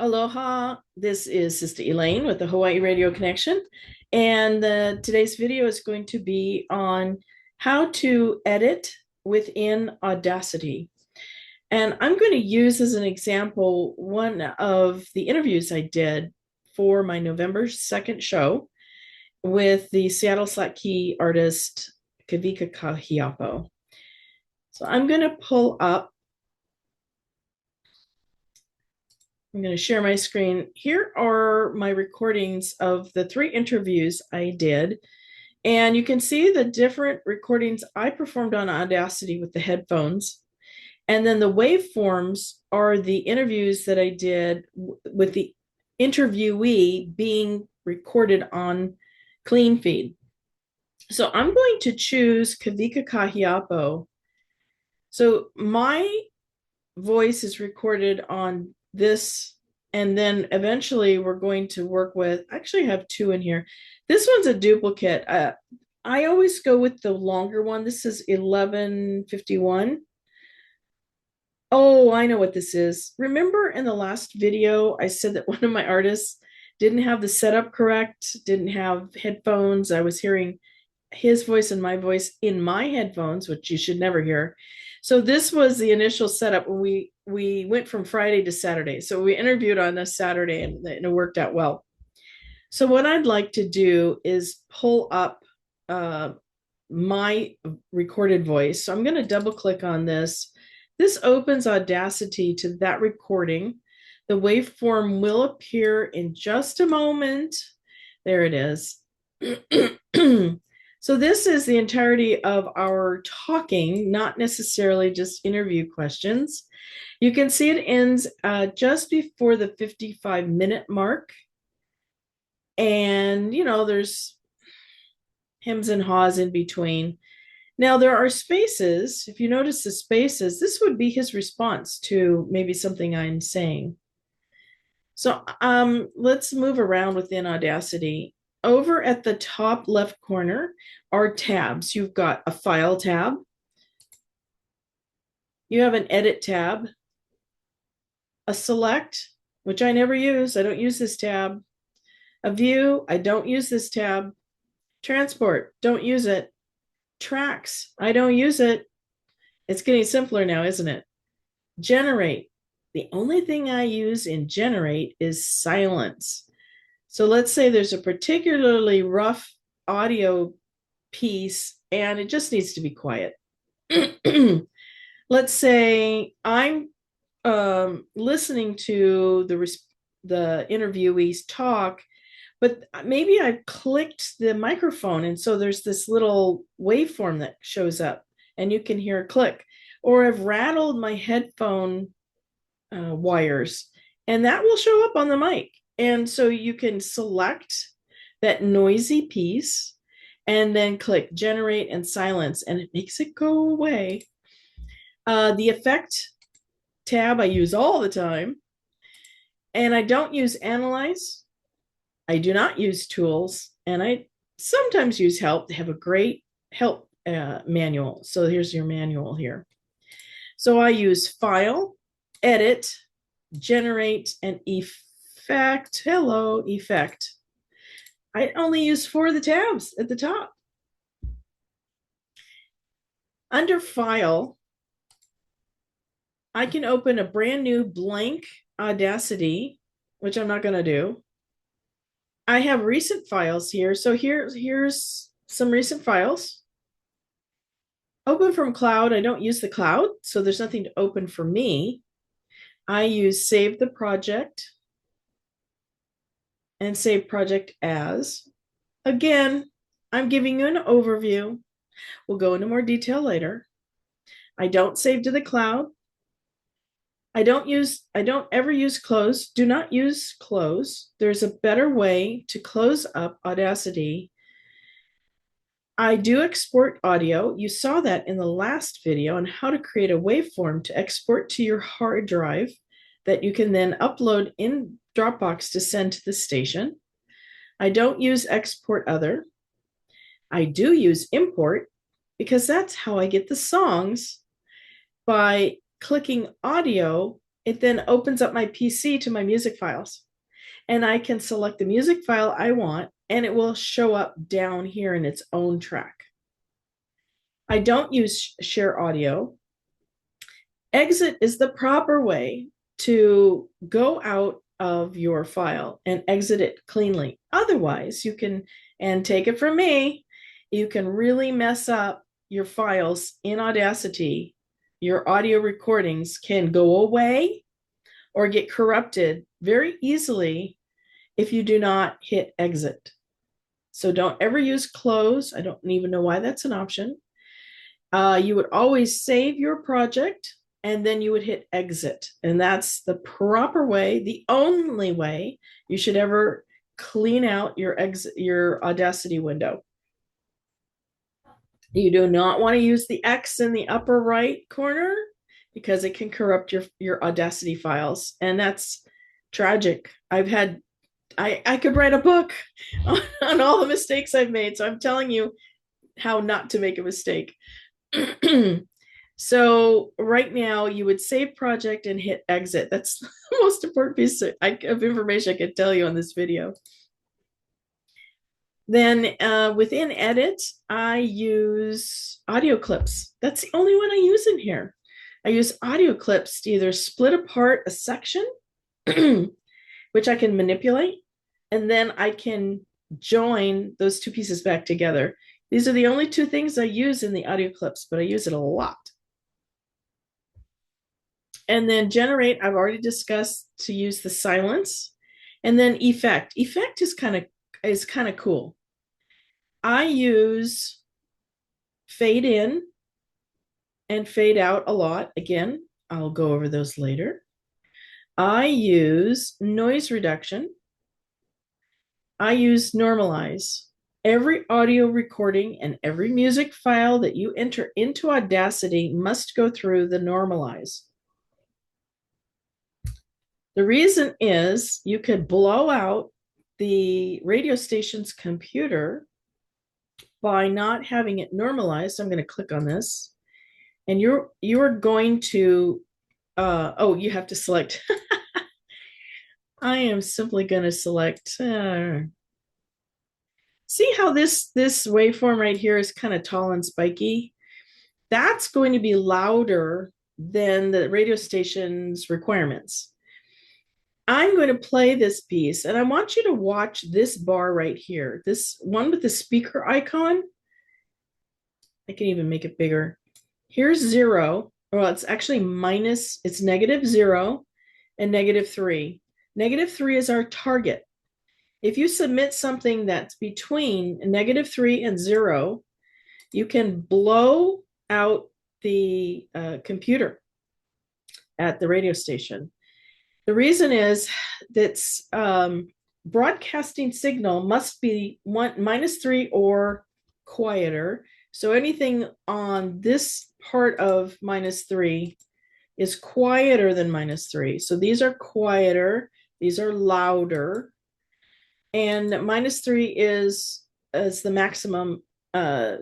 Aloha, this is Sister Elaine with the Hawaii Radio Connection. And today's video is going to be on how to edit within Audacity. And I'm going to use as an example one of the interviews I did for my November 2nd show with the Seattle Slack Key artist Kavika Kahiapo. So I'm going to pull up. I'm going to share my screen. Here are my recordings of the 3 interviews I did. And you can see the different recordings I performed on Audacity with the headphones. And then the waveforms are the interviews that I did with the interviewee being recorded on Clean Feed. So I'm going to choose Kavika Kahiapo. So my voice is recorded on this, and then eventually we're going to work with, actually I have 2 in here. This one's a duplicate. I always go with the longer one. This is 1151. Oh, I know what this is. Remember in the last video, I said that one of my artists didn't have the setup correct, didn't have headphones. I was hearing his voice and my voice in my headphones, which you should never hear. So this was the initial setup when we went from Friday to Saturday. So we interviewed on this Saturday and it worked out well. So what I'd like to do is pull up my recorded voice. So I'm going to double click on this. This opens Audacity to that recording. The waveform will appear in just a moment. There it is. So this is the entirety of our talking, not necessarily just interview questions. You can see it ends just before the 55-minute mark. And, there's hems and haws in between. Now, there are spaces. If you notice the spaces, this would be his response to maybe something I'm saying. So let's move around within Audacity. Over at the top left corner are tabs. You've got a file tab. You have an edit tab, a select, which I never use. I don't use this tab. A view, I don't use this tab. Transport, don't use it. Tracks, I don't use it. It's getting simpler now, isn't it? Generate. The only thing I use in generate is silence. So let's say there's a particularly rough audio piece and it just needs to be quiet. Let's say I'm listening to the interviewees talk, but maybe I've clicked the microphone and so there's this little waveform that shows up and you can hear a click. Or I've rattled my headphone wires and that will show up on the mic. And so you can select that noisy piece and then click generate and silence, and it makes it go away. The effect tab I use all the time. And I don't use analyze. I do not use tools. And I sometimes use help. They have a great help manual. So here's your manual here. So I use file, edit, generate, and effect. Hello, effect. I only use 4 of the tabs at the top. Under file, I can open a brand new blank Audacity, which I'm not going to do. I have recent files here. So here's some recent files. Open from cloud. I don't use the cloud, so there's nothing to open for me. I use save the project and save project as. Again, I'm giving you an overview. We'll go into more detail later. I don't save to the cloud. I don't ever use close. Do not use close. There's a better way to close up Audacity. I do export audio. You saw that in the last video on how to create a waveform to export to your hard drive that you can then upload in Dropbox to send to the station. I don't use export other. I do use import because that's how I get the songs by clicking audio it then opens up my PC to my music files. And I can select the music file I want, and it will show up down here in its own track. I don't use share audio. Exit is the proper way to go out of your file and exit it cleanly. Otherwise, you can, and take it from me, you can really mess up your files in Audacity. Your audio recordings can go away or get corrupted very easily if you do not hit exit. So don't ever use close. I don't even know why that's an option. You would always save your project and then you would hit exit. And that's the proper way, the only way you should ever clean out your Audacity window. You do not want to use the X in the upper right corner because it can corrupt your Audacity files. And that's tragic. I could write a book on all the mistakes I've made. So I'm telling you how not to make a mistake. So right now you would save project and hit exit. That's the most important piece of information I could tell you on this video. Then within edit, I use audio clips. That's the only one I use in here. I use audio clips to either split apart a section, which I can manipulate, and then I can join those two pieces back together. These are the only two things I use in the audio clips, but I use it a lot. And then generate, I've already discussed to use the silence. And then effect. Effect is kind of cool. I use fade in and fade out a lot. Again, I'll go over those later. I use noise reduction. I use normalize. Every audio recording and every music file that you enter into Audacity must go through the normalize. The reason is you could blow out the radio station's computer by not having it normalized. I'm going to click on this, and you're going to you have to select. I am simply going to select. See how this waveform right here is kind of tall and spiky? That's going to be louder than the radio station's requirements. I'm going to play this piece, and I want you to watch this bar right here, this one with the speaker icon. I can even make it bigger. Here's 0. Well, it's actually minus, it's -0 and -3. -3 is our target. If you submit something that's between -3 and 0, you can blow out the computer at the radio station. The reason is that broadcasting signal must be -3 or quieter. So anything on this part of -3 is quieter than -3. So these are quieter, these are louder, and -3 is the maximum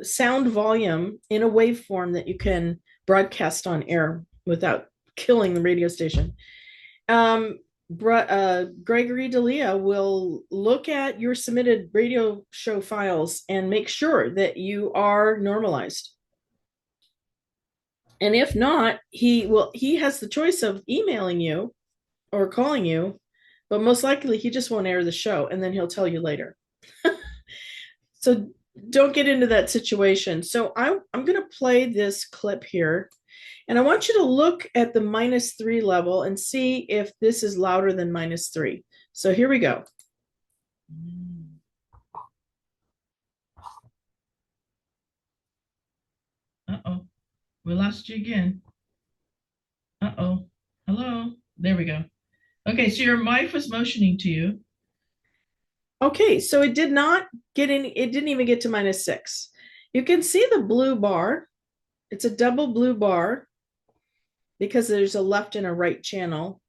sound volume in a waveform that you can broadcast on air without killing the radio station. Gregory D'Elia will look at your submitted radio show files and make sure that you are normalized. And if not, he has the choice of emailing you or calling you, but most likely he just won't air the show, and then he'll tell you later. So don't get into that situation. So I'm going to play this clip here. And I want you to look at the -3 level and see if this is louder than -3. So here we go. Uh-oh, we lost you again. Uh-oh, hello, there we go. Okay, so your mic was motioning to you. Okay, so it did not get in, it didn't even get to -6. You can see the blue bar. It's a double blue bar because there's a left and a right channel,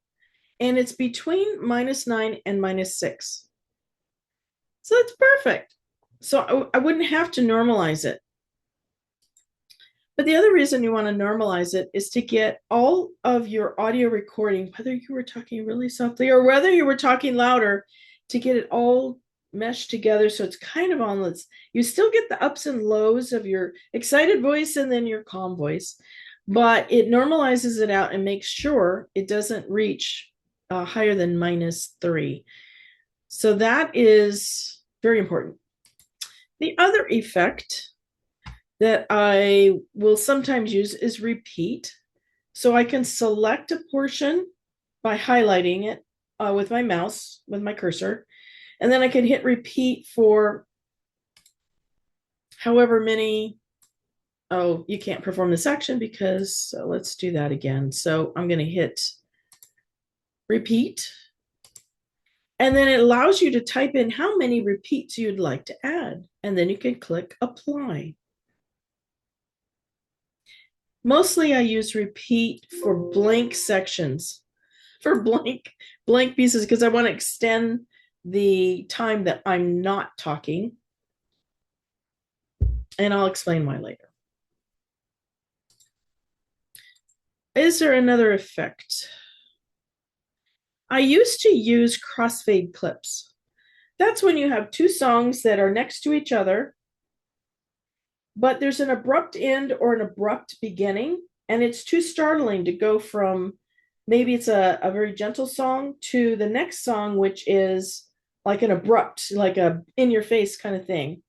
and it's between -9 and -6. So it's perfect. So I wouldn't have to normalize it. But the other reason you want to normalize it is to get all of your audio recording, whether you were talking really softly or whether you were talking louder, to get it all meshed together so it's kind of on this. You still get the ups and lows of your excited voice and then your calm voice, but it normalizes it out and makes sure it doesn't reach higher than -3. So that is very important. The other effect that I will sometimes use is repeat. So I can select a portion by highlighting it with my mouse, with my cursor, and then I can hit repeat for however many. Oh, you can't perform this action because let's do that again. So I'm going to hit repeat. And then it allows you to type in how many repeats you'd like to add. And then you can click apply. Mostly I use repeat for blank sections, for blank pieces, because I want to extend the time that I'm not talking. And I'll explain why later. Is there another effect? I used to use crossfade clips. That's when you have two songs that are next to each other, but there's an abrupt end or an abrupt beginning, and it's too startling to go from maybe it's a very gentle song to the next song, which is like an abrupt, like a in your face kind of thing.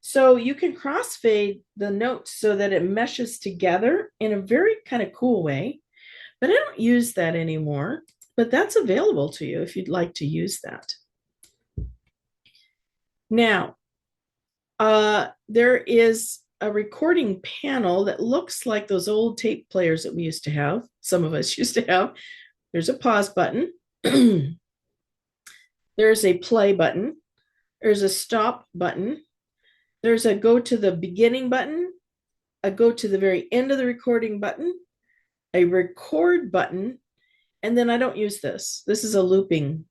So you can crossfade the notes so that it meshes together in a very kind of cool way. But I don't use that anymore. But that's available to you if you'd like to use that. Now, there is a recording panel that looks like those old tape players that we used to have. Some of us used to have. There's a pause button. There's a play button. There's a stop button. There's a go to the beginning button, a go to the very end of the recording button, a record button, and then I don't use this. This is a looping.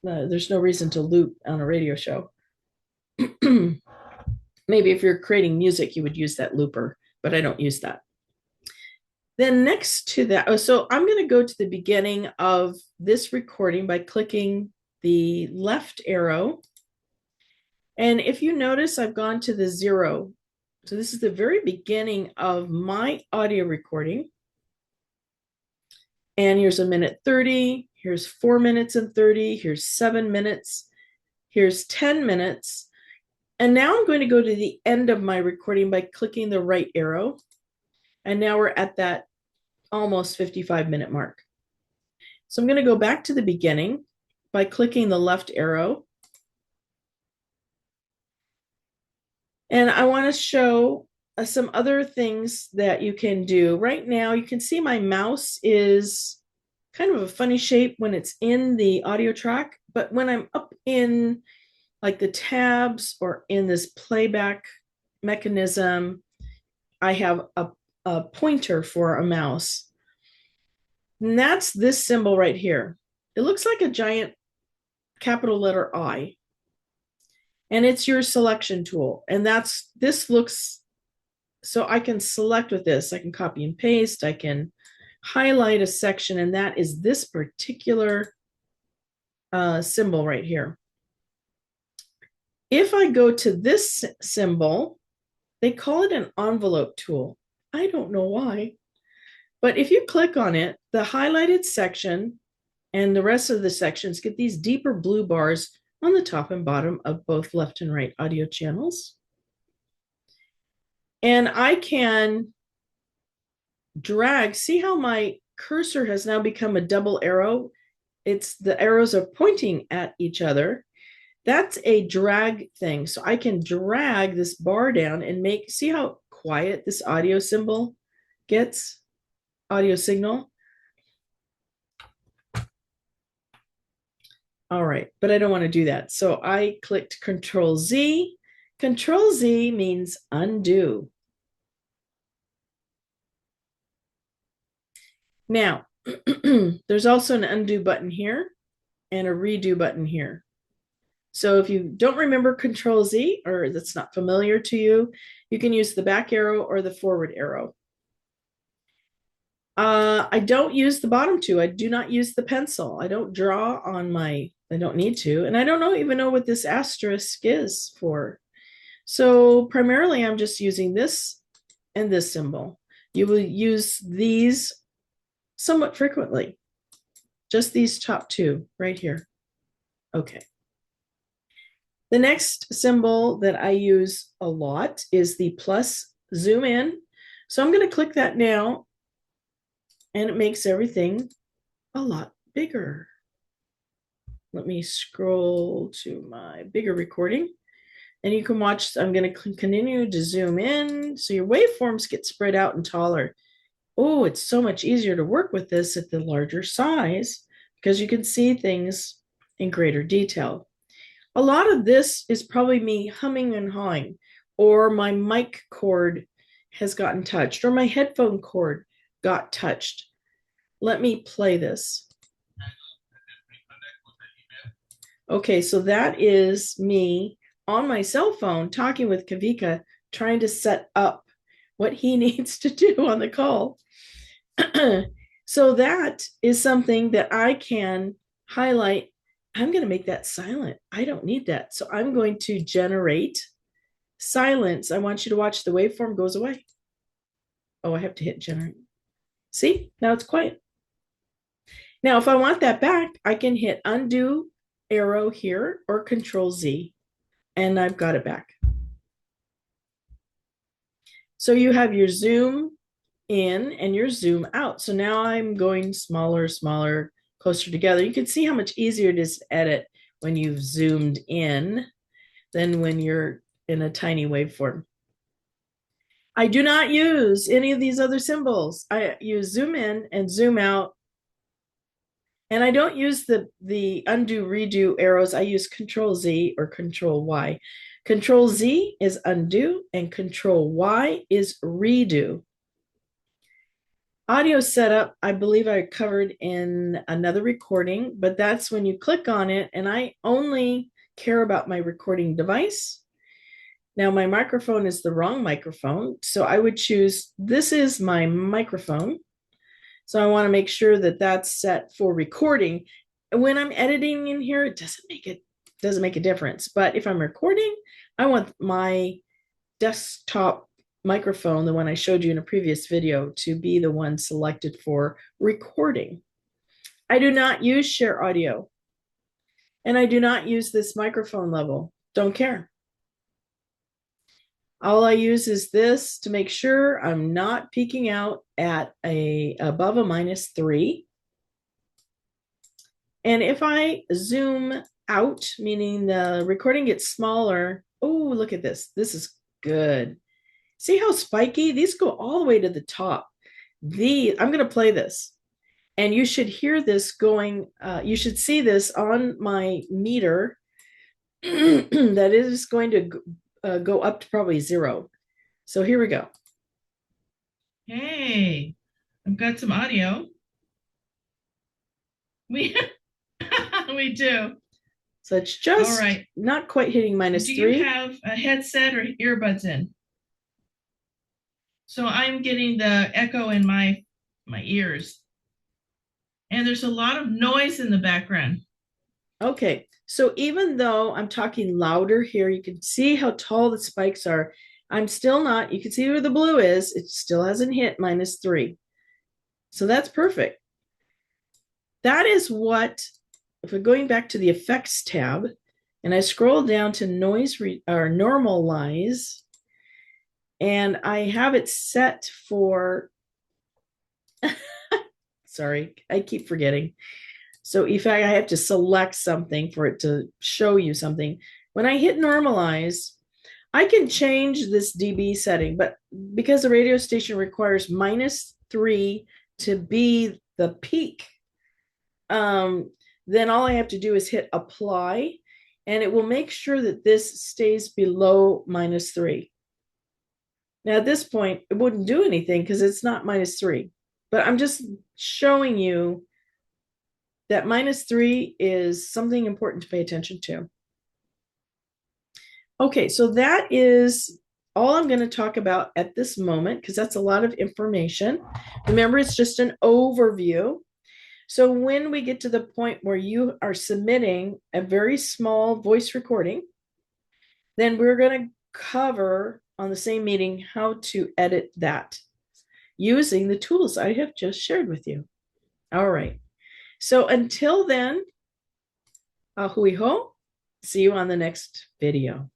There's no reason to loop on a radio show. Maybe if you're creating music, you would use that looper, but I don't use that. Then next to that, so I'm going to go to the beginning of this recording by clicking the left arrow. And if you notice, I've gone to the 0. So this is the very beginning of my audio recording. And here's 1:30. Here's 4:30. Here's 7 minutes. Here's 10 minutes. And now I'm going to go to the end of my recording by clicking the right arrow. And now we're at that almost 55-minute mark. So I'm going to go back to the beginning by clicking the left arrow. And I want to show some other things that you can do. Right now, you can see my mouse is kind of a funny shape when it's in the audio track, but when I'm up in like the tabs or in this playback mechanism, I have a pointer for a mouse. And that's this symbol right here. It looks like a giant capital letter I. And it's your selection tool. And this looks, so I can select with this. I can copy and paste. I can highlight a section, and that is this particular symbol right here. If I go to this symbol, they call it an envelope tool. I don't know why, but if you click on it, the highlighted section and the rest of the sections get these deeper blue bars on the top and bottom of both left and right audio channels. And I can drag, see how my cursor has now become a double arrow? It's the arrows are pointing at each other. That's a drag thing. So I can drag this bar down and see how quiet this audio symbol gets, audio signal. All right, but I don't want to do that. So I clicked Control Z. Control Z means undo. Now, there's also an undo button here and a redo button here. So if you don't remember Control Z or that's not familiar to you, you can use the back arrow or the forward arrow. I don't use the bottom two. I do not use the pencil. I don't draw on I don't need to. And I don't even know what this asterisk is for. So primarily I'm just using this and this symbol. You will use these somewhat frequently. Just these top two right here. Okay. The next symbol that I use a lot is the plus zoom in. So I'm going to click that now, and it makes everything a lot bigger. Let me scroll to my bigger recording, and you can watch. I'm going to continue to zoom in so your waveforms get spread out and taller. Oh, it's so much easier to work with this at the larger size because you can see things in greater detail. A lot of this is probably me humming and hawing, or my mic cord has gotten touched, or my headphone cord got touched. Let me play this. Okay, so that is me on my cell phone talking with Kavika, trying to set up what he needs to do on the call. So that is something that I can highlight. I'm going to make that silent. I don't need that. So I'm going to generate silence. I want you to watch the waveform goes away. Oh, I have to hit generate. See, now it's quiet. Now, if I want that back, I can hit undo arrow here or Control Z, and I've got it back. So you have your zoom in and your zoom out. So now I'm going smaller, smaller, closer together. You can see how much easier it is to edit when you've zoomed in than when you're in a tiny waveform. I do not use any of these other symbols. I use zoom in and zoom out. And I don't use the undo, redo arrows. I use Control Z or Control Y. Control Z is undo and Control Y is redo. Audio setup, I believe I covered in another recording, but that's when you click on it, and I only care about my recording device. Now, my microphone is the wrong microphone, so I would choose, this is my microphone. So I want to make sure that that's set for recording. When I'm editing in here, it doesn't make a difference. But if I'm recording, I want my desktop microphone, the one I showed you in a previous video, to be the one selected for recording. I do not use share audio, and I do not use this microphone level. Don't care. All I use is this to make sure I'm not peaking out at above a -3. And if I zoom out, meaning the recording gets smaller, oh, look at this. This is good. See how spiky? These go all the way to the top. I'm going to play this. And you should hear this going, you should see this on my meter that is going to go up to probably 0. So here we go. Hey, I've got some audio. We we do. So it's just not quite hitting -3. Do you have a headset or earbuds in? So I'm getting the echo in my ears. And there's a lot of noise in the background. Okay, so even though I'm talking louder here, you can see how tall the spikes are. I'm still not, you can see where the blue is, it still hasn't hit -3. So that's perfect. That is what, if we're going back to the effects tab, and I scroll down to noise or normalize, and I have it set for, sorry, I keep forgetting. So if I have to select something for it to show you something, when I hit normalize, I can change this dB setting, but because the radio station requires -3 to be the peak, then all I have to do is hit apply, and it will make sure that this stays below -3. Now at this point, it wouldn't do anything because it's not -3, but I'm just showing you that -3 is something important to pay attention to. Okay, so that is all I'm going to talk about at this moment because that's a lot of information. Remember, it's just an overview. So when we get to the point where you are submitting a very small voice recording, then we're going to cover on the same meeting how to edit that using the tools I have just shared with you. All right. So until then, ahui ho. See you on the next video.